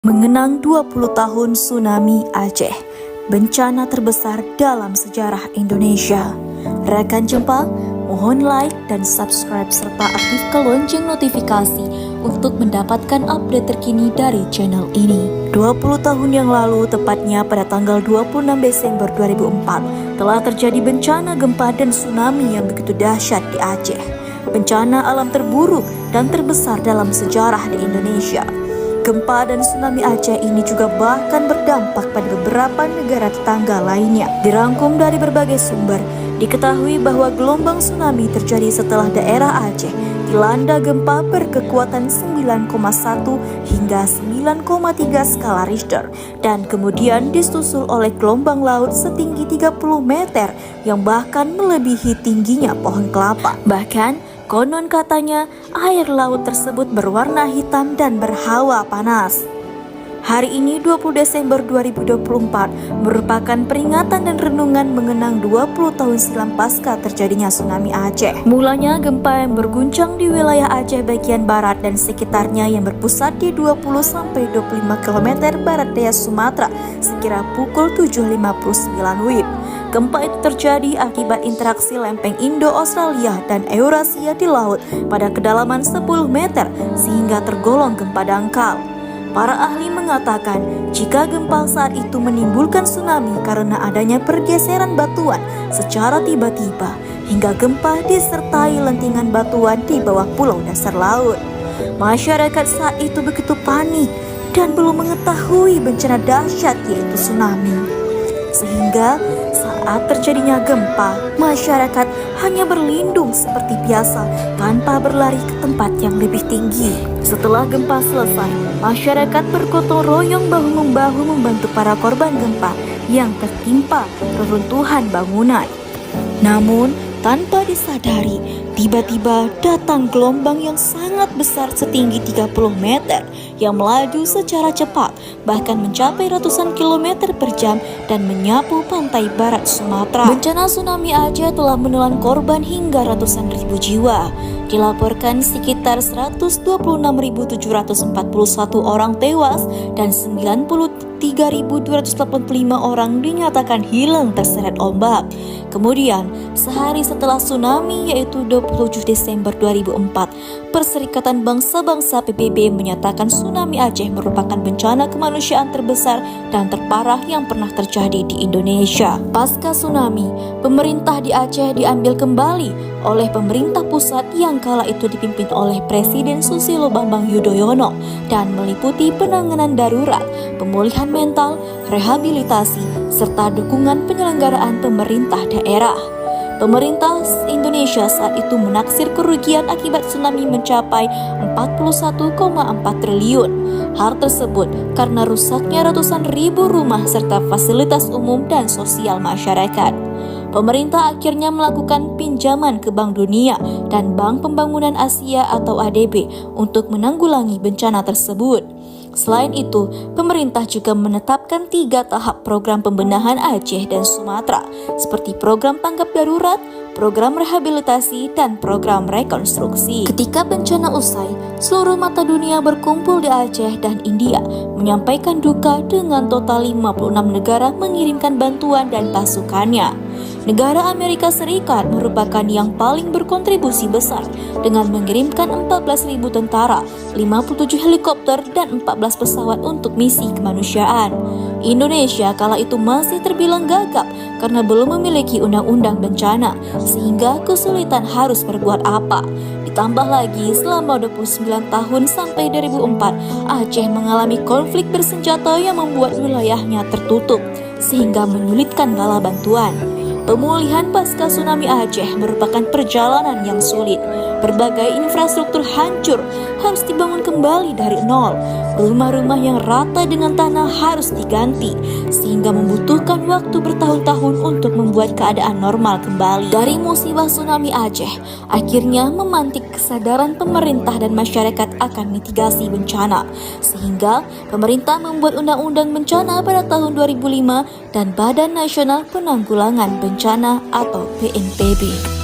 Mengenang 20 tahun tsunami Aceh, bencana terbesar dalam sejarah Indonesia. Rekan Jempa, mohon like dan subscribe serta aktifkan lonceng notifikasi untuk mendapatkan update terkini dari channel ini. 20 tahun yang lalu, tepatnya pada tanggal 26 Desember 2004, telah terjadi bencana gempa dan tsunami yang begitu dahsyat di Aceh. Bencana alam terburuk dan terbesar dalam sejarah di Indonesia. Gempa dan tsunami Aceh ini juga bahkan berdampak pada beberapa negara tetangga lainnya. Dirangkum dari berbagai sumber, diketahui bahwa gelombang tsunami terjadi setelah daerah Aceh dilanda gempa berkekuatan 9,1 hingga 9,3 skala Richter dan kemudian disusul oleh gelombang laut setinggi 30 meter yang bahkan melebihi tingginya pohon kelapa. Bahkan konon katanya air laut tersebut berwarna hitam dan berhawa panas. Hari ini 20 Desember 2024 merupakan peringatan dan renungan mengenang 20 tahun silam pasca terjadinya tsunami Aceh. Mulanya gempa yang berguncang di wilayah Aceh bagian barat dan sekitarnya yang berpusat di 20-25 km barat daya Sumatera sekira pukul 7.59 WIB. Gempa itu terjadi akibat interaksi lempeng Indo-Australia dan Eurasia di laut pada kedalaman 10 meter sehingga tergolong gempa dangkal. Para ahli mengatakan jika gempa saat itu menimbulkan tsunami karena adanya pergeseran batuan secara tiba-tiba hingga gempa disertai lentingan batuan di bawah pulau dasar laut. Masyarakat saat itu begitu panik dan belum mengetahui bencana dahsyat yaitu tsunami. Sehingga saat terjadinya gempa, masyarakat hanya berlindung seperti biasa tanpa berlari ke tempat yang lebih tinggi. Setelah gempa selesai, masyarakat bergotong royong bahu-membahu membantu para korban gempa yang tertimpa reruntuhan bangunan. Namun, tanpa disadari, tiba-tiba datang gelombang yang sangat besar setinggi 30 meter yang melaju secara cepat, bahkan mencapai ratusan kilometer per jam dan menyapu pantai barat Sumatera. Bencana tsunami Aceh telah menelan korban hingga ratusan ribu jiwa. Dilaporkan sekitar 126.741 orang tewas dan 93.285 orang dinyatakan hilang terseret ombak. Kemudian, sehari setelah tsunami yaitu 27 Desember 2004, Perserikatan Bangsa-Bangsa PBB menyatakan tsunami Aceh merupakan bencana kemanusiaan terbesar dan terparah yang pernah terjadi di Indonesia. Pasca tsunami, pemerintah di Aceh diambil kembali oleh pemerintah pusat yang kala itu dipimpin oleh Presiden Susilo Bambang Yudhoyono dan meliputi penanganan darurat, pemulihan mental, rehabilitasi, serta dukungan penyelenggaraan pemerintah daerah. Pemerintah Indonesia saat itu menaksir kerugian akibat tsunami mencapai 41,4 triliun. Hal tersebut karena rusaknya ratusan ribu rumah serta fasilitas umum dan sosial masyarakat. Pemerintah akhirnya melakukan pinjaman ke Bank Dunia dan Bank Pembangunan Asia atau ADB untuk menanggulangi bencana tersebut. Selain itu, pemerintah juga menetapkan 3 tahap program pembenahan Aceh dan Sumatera, seperti program tanggap darurat, program rehabilitasi, dan program rekonstruksi. Ketika bencana usai, seluruh mata dunia berkumpul di Aceh dan India, menyampaikan duka dengan total 56 negara mengirimkan bantuan dan pasukannya. Negara Amerika Serikat merupakan yang paling berkontribusi besar dengan mengirimkan 14.000 tentara, 57 helikopter, dan 14 pesawat untuk misi kemanusiaan. Indonesia kala itu masih terbilang gagap karena belum memiliki undang-undang bencana, sehingga kesulitan harus berbuat apa. Ditambah lagi selama 29 tahun sampai 2004, Aceh mengalami konflik bersenjata yang membuat wilayahnya tertutup, sehingga menyulitkan bala bantuan. Pemulihan pasca tsunami Aceh merupakan perjalanan yang sulit. Berbagai infrastruktur hancur, harus dibangun kembali dari nol. Rumah-rumah yang rata dengan tanah harus diganti, sehingga membutuhkan waktu bertahun-tahun untuk membuat keadaan normal kembali. Dari musibah tsunami Aceh, akhirnya memantik kesadaran pemerintah dan masyarakat akan mitigasi bencana, sehingga pemerintah membuat Undang-Undang Bencana pada tahun 2005 dan Badan Nasional Penanggulangan Bencana atau BNPB.